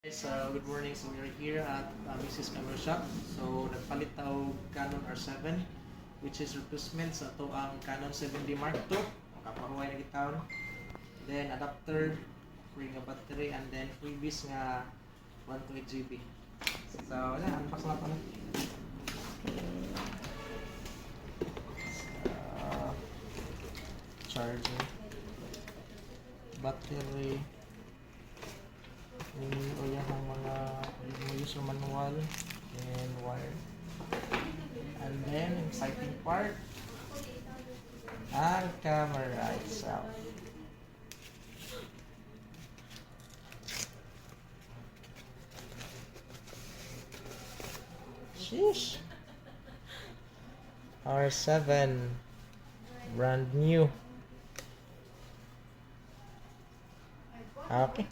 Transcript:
Guys, good morning. So we are here at Mrs. Camera Shop. So nagpalit tayo Canon R7 which is replacement sa to ang Canon 7D Mark II. Makapahuway na gitawon. Then adapter, free nga battery, and then freebies nga 128 GB. So wala, unbox na ito na. Charger, battery, o yan ang mga user manual and wire, and then exciting part, ang camera itself. Sheesh. R7 brand new. Okay.